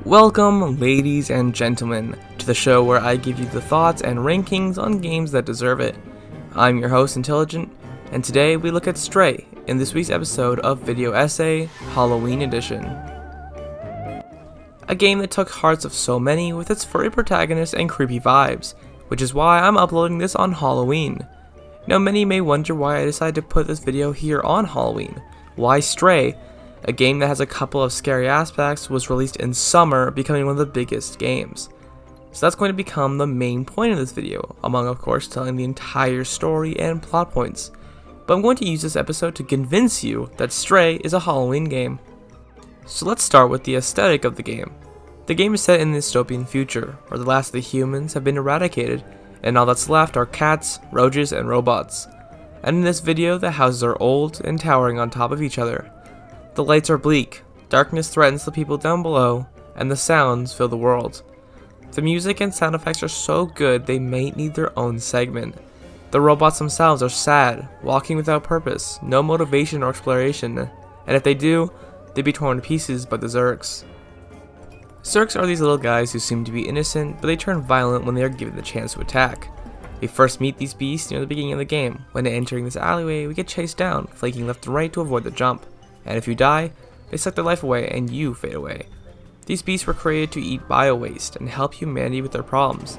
Welcome, ladies and gentlemen, to the show where I give you the thoughts and rankings on games that deserve it. I'm your host, Intellogent, and today we look at Stray in this week's episode of VideoEssay Halloween Edition. A game that took hearts of so many with its furry protagonist and creepy vibes, which is why I'm uploading this on Halloween. Now many may wonder why I decided to put this video here on Halloween. Why Stray? A game that has a couple of scary aspects was released in summer, becoming one of the biggest games. So that's going to become the main point of this video, among of course telling the entire story and plot points. But I'm going to use this episode to convince you that Stray is a Halloween game. So let's start with the aesthetic of the game. The game is set in a dystopian future, where the last of the humans have been eradicated, and all that's left are cats, roaches, and robots. And in this video, the houses are old and towering on top of each other. The lights are bleak, darkness threatens the people down below, and the sounds fill the world. The music and sound effects are so good they may need their own segment. The robots themselves are sad, walking without purpose, no motivation or exploration, and if they do, they'd be torn to pieces by the Zurks. Zurks are these little guys who seem to be innocent, but they turn violent when they are given the chance to attack. We first meet these beasts near the beginning of the game. When entering this alleyway, we get chased down, flanking left and right to avoid the jump. And if you die, they suck their life away and you fade away. These beasts were created to eat bio-waste and help humanity with their problems,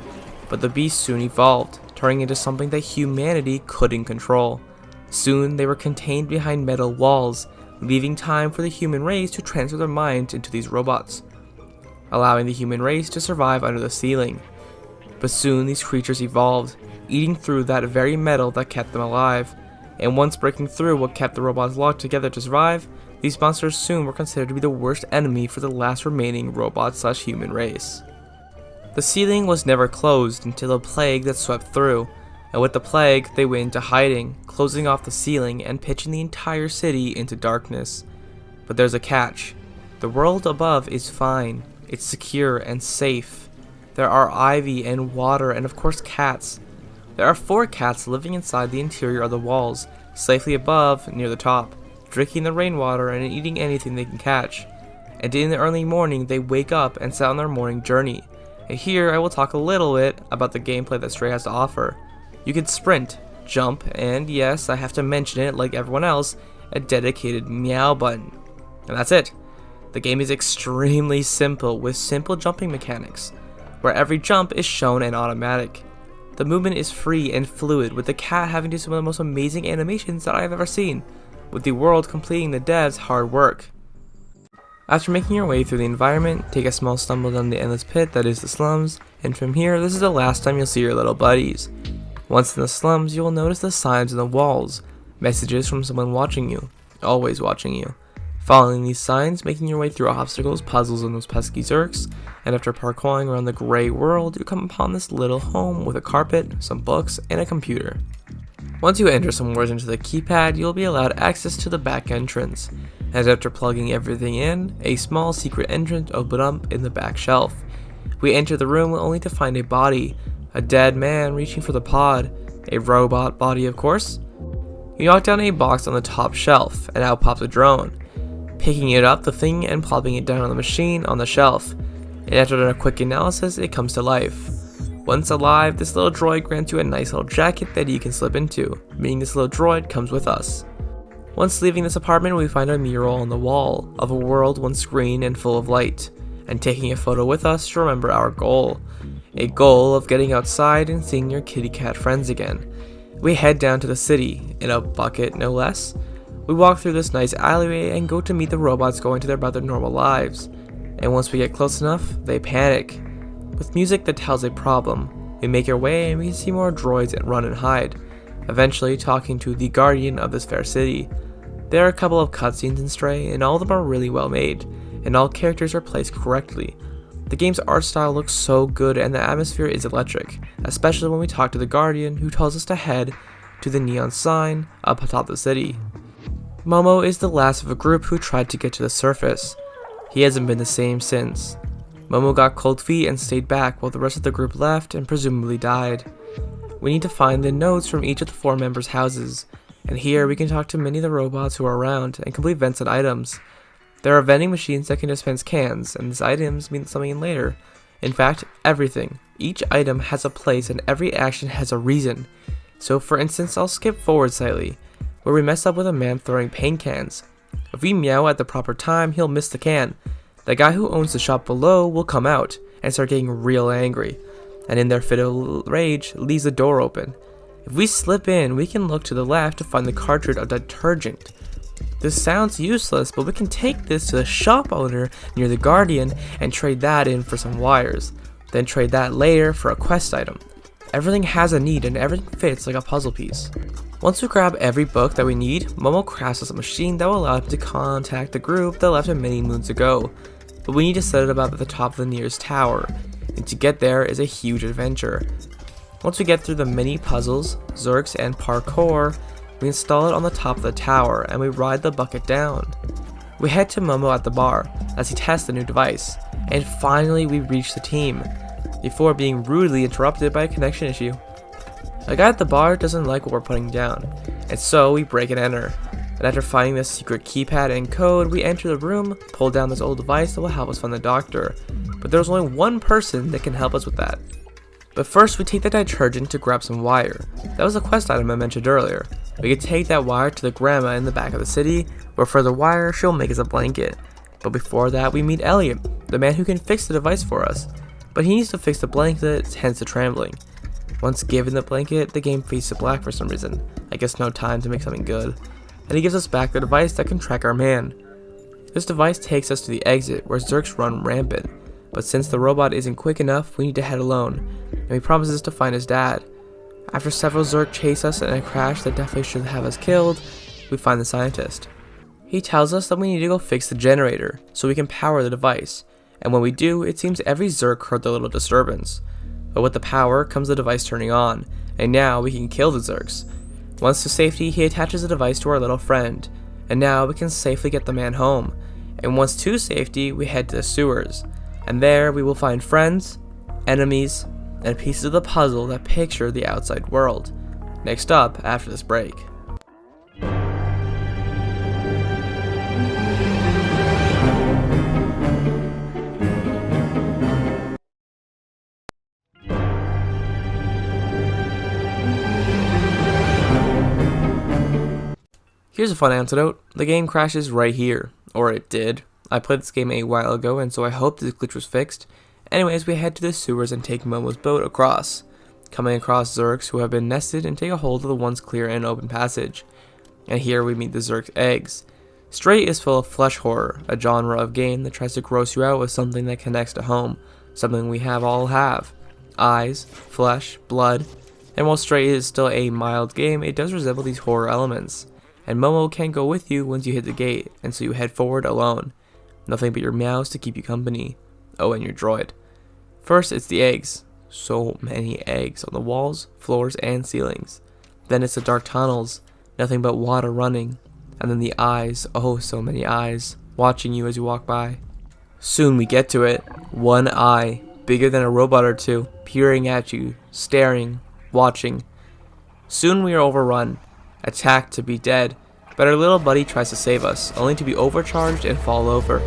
but the beasts soon evolved, turning into something that humanity couldn't control. Soon they were contained behind metal walls, leaving time for the human race to transfer their minds into these robots, allowing the human race to survive under the ceiling. But soon these creatures evolved, eating through that very metal that kept them alive. And once breaking through what kept the robots locked together to survive, these monsters soon were considered to be the worst enemy for the last remaining robot/human race. The ceiling was never closed until a plague that swept through, and with the plague they went into hiding, closing off the ceiling and pitching the entire city into darkness. But there's a catch. The world above is fine, it's secure and safe. There are ivy and water and of course cats. There are 4 cats living inside the interior of the walls, safely above, near the top, drinking the rainwater and eating anything they can catch. And in the early morning, they wake up and set on their morning journey. And here I will talk a little bit about the gameplay that Stray has to offer. You can sprint, jump, and yes, I have to mention it like everyone else, a dedicated meow button. And that's it. The game is extremely simple with simple jumping mechanics, where every jump is shown and automatic. The movement is free and fluid, with the cat having to do some of the most amazing animations that I have ever seen, with the world completing the devs' hard work. After making your way through the environment, take a small stumble down the endless pit that is the slums, and from here, this is the last time you'll see your little buddies. Once in the slums, you will notice the signs on the walls, messages from someone watching you, always watching you. Following these signs, making your way through obstacles, puzzles, and those pesky Zurks, and after parkouring around the grey world, you come upon this little home with a carpet, some books, and a computer. Once you enter some words into the keypad, you'll be allowed access to the back entrance, as after plugging everything in, a small secret entrance opened up in the back shelf. We enter the room only to find a body, a dead man reaching for the pod, a robot body of course. You knock down a box on the top shelf, and out pops a drone, picking it up the thing and plopping it down on the machine on the shelf, and after a quick analysis it comes to life. Once alive, this little droid grants you a nice little jacket that you can slip into, meaning this little droid comes with us. Once leaving this apartment, we find a mural on the wall of a world once green and full of light, and taking a photo with us to remember our goal. A goal of getting outside and seeing your kitty cat friends again. We head down to the city, in a bucket no less. We walk through this nice alleyway and go to meet the robots going about their normal lives. And once we get close enough, they panic. With music that tells a problem, we make our way and we see more droids and run and hide, eventually talking to the guardian of this fair city. There are a couple of cutscenes in Stray, and all of them are really well made, and all characters are placed correctly. The game's art style looks so good and the atmosphere is electric, especially when we talk to the guardian who tells us to head to the neon sign up atop the city. Momo is the last of a group who tried to get to the surface. He hasn't been the same since. Momo got cold feet and stayed back while the rest of the group left and presumably died. We need to find the notes from each of the 4 members' houses, and here we can talk to many of the robots who are around and complete events and items. There are vending machines that can dispense cans, and these items mean something later. In fact, everything. Each item has a place and every action has a reason. So for instance, I'll skip forward slightly, where we mess up with a man throwing paint cans. If we meow at the proper time, he'll miss the can. The guy who owns the shop below will come out and start getting real angry, and in their fit of rage, leaves the door open. If we slip in, we can look to the left to find the cartridge of detergent. This sounds useless, but we can take this to the shop owner near the Guardian and trade that in for some wires, then trade that later for a quest item. Everything has a need and everything fits like a puzzle piece. Once we grab every book that we need, Momo crafts us a machine that will allow him to contact the group that left him many moons ago, but we need to set it up at the top of the nearest tower, and to get there is a huge adventure. Once we get through the many puzzles, zerks, and parkour, we install it on the top of the tower and we ride the bucket down. We head to Momo at the bar as he tests the new device, and finally we reach the team, before being rudely interrupted by a connection issue. The guy at the bar doesn't like what we're putting down, and so we break and enter. And after finding the secret keypad and code, we enter the room, pull down this old device that will help us find the doctor. But there's only one person that can help us with that. But first we take the detergent to grab some wire. That was a quest item I mentioned earlier. We can take that wire to the grandma in the back of the city, where for the wire she'll make us a blanket. But before that we meet Elliot, the man who can fix the device for us. But he needs to fix the blanket, hence the trembling. Once given the blanket, the game fades to black for some reason. I guess no time to make something good. And he gives us back the device that can track our man. This device takes us to the exit where Zerks run rampant. But since the robot isn't quick enough, we need to head alone, and he promises to find his dad. After several Zerk chase us in a crash that definitely should have us killed, we find the scientist. He tells us that we need to go fix the generator, so we can power the device, and when we do, it seems every Zerk heard the little disturbance. But with the power comes the device turning on, and now we can kill the Zerks. Once to safety, he attaches the device to our little friend, and now we can safely get the man home, and once to safety, we head to the sewers. And there we will find friends, enemies, and pieces of the puzzle that picture the outside world. Next up, after this break. Here's a fun antidote. The game crashes right here, or it did. I played this game a while ago, and so I hope this glitch was fixed. Anyways, we head to the sewers and take Momo's boat across, coming across Zerks who have been nested and take a hold of the once clear and open passage. And here we meet the Zerk eggs. Stray is full of flesh horror, a genre of game that tries to gross you out with something that connects to home, something we all have. Eyes, flesh, blood, and while Stray is still a mild game, it does resemble these horror elements. And Momo can go with you once you hit the gate, and so you head forward alone. Nothing but your mouse to keep you company. Oh, and your droid. First, it's the eggs. So many eggs on the walls, floors, and ceilings. Then it's the dark tunnels. Nothing but water running. And then the eyes. Oh, so many eyes. Watching you as you walk by. Soon we get to it. One eye. Bigger than a robot or two. Peering at you. Staring. Watching. Soon we are overrun. Attacked to be dead. But our little buddy tries to save us, only to be overcharged and fall over.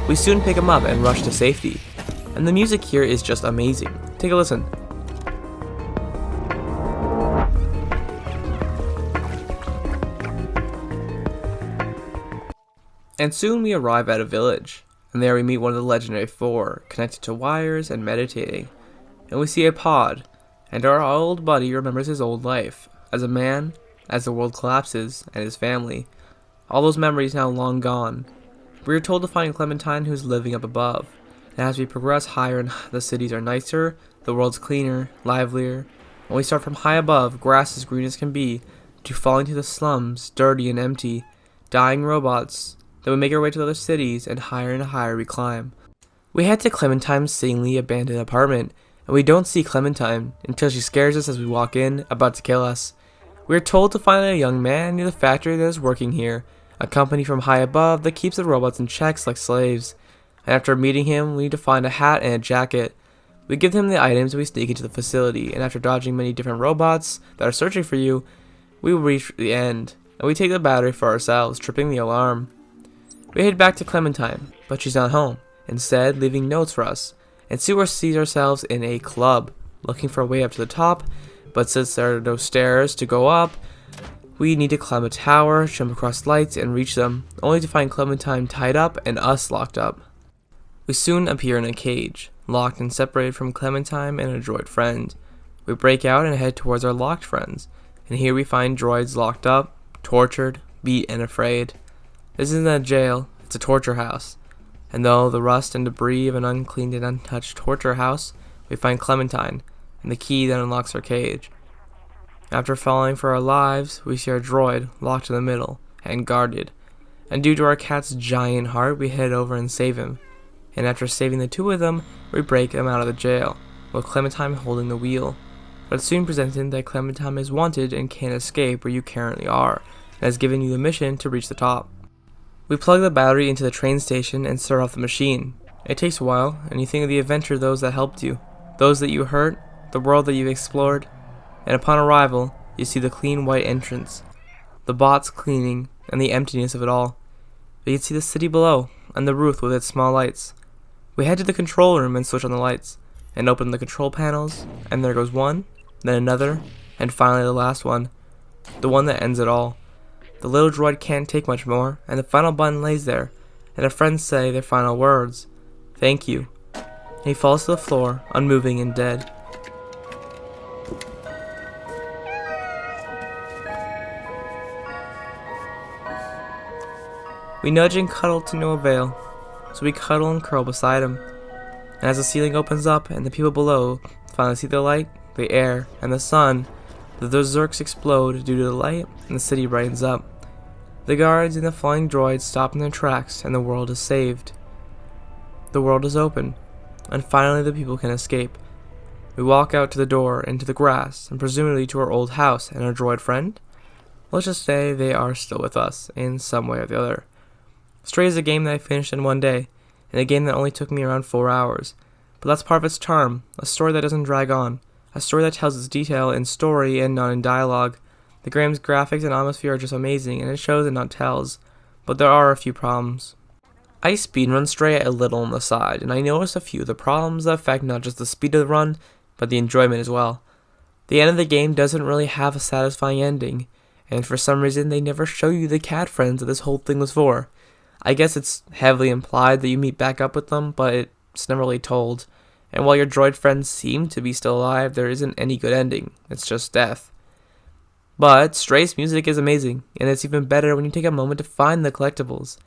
We soon pick him up and rush to safety. And the music here is just amazing. Take a listen. And soon we arrive at a village, and there we meet one of the legendary four, connected to wires and meditating. And we see a pod, and our old buddy remembers his old life, as a man, as the world collapses, and his family. All those memories now long gone. We are told to find Clementine, who's living up above, and as we progress higher and the cities are nicer, the world's cleaner, livelier, and we start from high above, grass as green as can be, to falling to the slums, dirty and empty, dying robots. Then we make our way to other cities, and higher we climb. We head to Clementine's seemingly abandoned apartment, and we don't see Clementine until she scares us as we walk in, about to kill us. We are told to find a young man near the factory that is working here, a company from high above that keeps the robots in checks like slaves. And after meeting him, we need to find a hat and a jacket. We give him the items and we sneak into the facility, and after dodging many different robots that are searching for you, we reach the end, and we take the battery for ourselves, tripping the alarm. We head back to Clementine, but she's not home, instead leaving notes for us, and Sue sees ourselves in a club, looking for a way up to the top, but since there are no stairs to go up, we need to climb a tower, jump across lights, and reach them, only to find Clementine tied up and us locked up. We soon appear in a cage, locked and separated from Clementine and a droid friend. We break out and head towards our locked friends, and here we find droids locked up, tortured, beat, and afraid. This isn't a jail, it's a torture house. And though the rust and debris of an uncleaned and untouched torture house, we find Clementine, and the key that unlocks our cage. After falling for our lives, we see our droid locked in the middle, and guarded. And due to our cat's giant heart, we head over and save him. And after saving the two of them, we break them out of the jail, with Clementine holding the wheel. But it's soon presented that Clementine is wanted and can't escape where you currently are, and has given you the mission to reach the top. We plug the battery into the train station and start off the machine. It takes a while, and you think of the adventure of those that helped you, those that you hurt, the world that you've explored, and upon arrival, you see the clean white entrance, the bots cleaning, and the emptiness of it all. But you can see the city below, and the roof with its small lights. We head to the control room and switch on the lights, and open the control panels, and there goes one, then another, and finally the last one, the one that ends it all. The little droid can't take much more, and the final button lays there, and our friends say their final words, "Thank you." And he falls to the floor, unmoving and dead. We nudge and cuddle to no avail, so we cuddle and curl beside him. And as the ceiling opens up and the people below finally see the light, the air, and the sun, the Zerks explode due to the light, and the city brightens up. The guards and the flying droids stop in their tracks, and the world is saved. The world is open, and finally the people can escape. We walk out to the door, into the grass, and presumably to our old house and our droid friend. Let's just say they are still with us, in some way or the other. Stray is a game that I finished in one day, and a game that only took me around 4 hours. But that's part of its charm, a story that doesn't drag on, a story that tells its detail in story and not in dialogue. The game's graphics and atmosphere are just amazing, and it shows and not tells, but there are a few problems. I speedrun Stray a little on the side, and I noticed a few of the problems that affect not just the speed of the run, but the enjoyment as well. The end of the game doesn't really have a satisfying ending, and for some reason they never show you the cat friends that this whole thing was for. I guess it's heavily implied that you meet back up with them, but it's never really told. And while your droid friends seem to be still alive, there isn't any good ending. It's just death. But Stray's music is amazing, and it's even better when you take a moment to find the collectibles.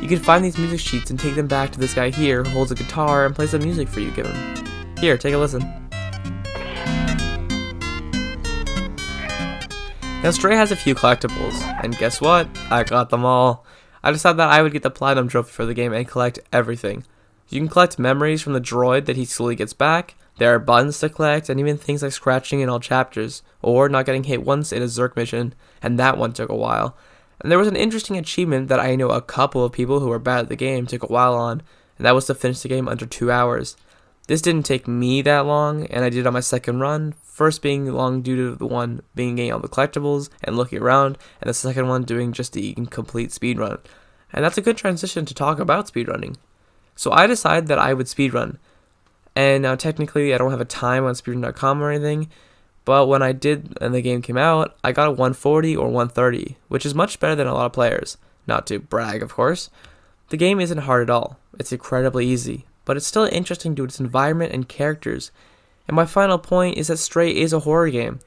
You can find these music sheets and take them back to this guy here who holds a guitar and plays some music for you. Give him. Here, take a listen. Now Stray has a few collectibles, and guess what? I got them all. I decided that I would get the platinum trophy for the game and collect everything. You can collect memories from the droid that he slowly gets back, there are buttons to collect, and even things like scratching in all chapters, or not getting hit once in a Zerk mission, and that one took a while. And there was an interesting achievement that I know a couple of people who were bad at the game took a while on, and that was to finish the game under 2 hours. This didn't take me that long, and I did it on my second run, first being long due to the one being getting all the collectibles and looking around, and the second one doing just the incomplete speedrun. And that's a good transition to talk about speedrunning. So I decided that I would speedrun. And now technically I don't have a time on speedrun.com or anything, but when I did and the game came out, I got a 140 or 130, which is much better than a lot of players. Not to brag, of course. The game isn't hard at all. It's incredibly easy, but it's still interesting due to its environment and characters. And my final point is that Stray is a horror game.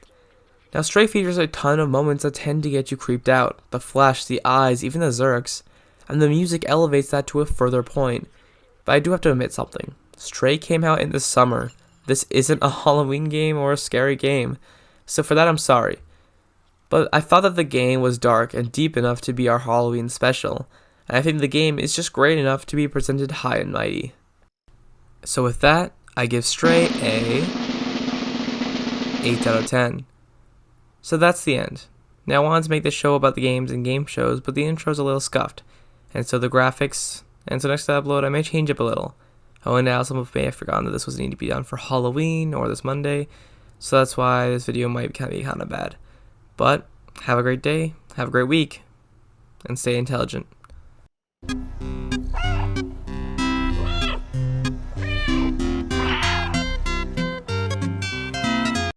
Now Stray features a ton of moments that tend to get you creeped out. The flesh, the eyes, even the Zerks. And the music elevates that to a further point. But I do have to admit something. Stray came out in the summer. This isn't a Halloween game or a scary game. So for that I'm sorry. But I thought that the game was dark and deep enough to be our Halloween special. And I think the game is just great enough to be presented high and mighty. So with that, I give Stray a 8 out of 10. So that's the end. Now I wanted to make this show about the games and game shows, but the intro's a little scuffed. And so the graphics, and so next upload I may change up a little. Oh, and now some of you may have forgotten that this was need to be done for Halloween or this Monday, so that's why this video might be kind of bad. But have a great day, have a great week, and stay intelligent.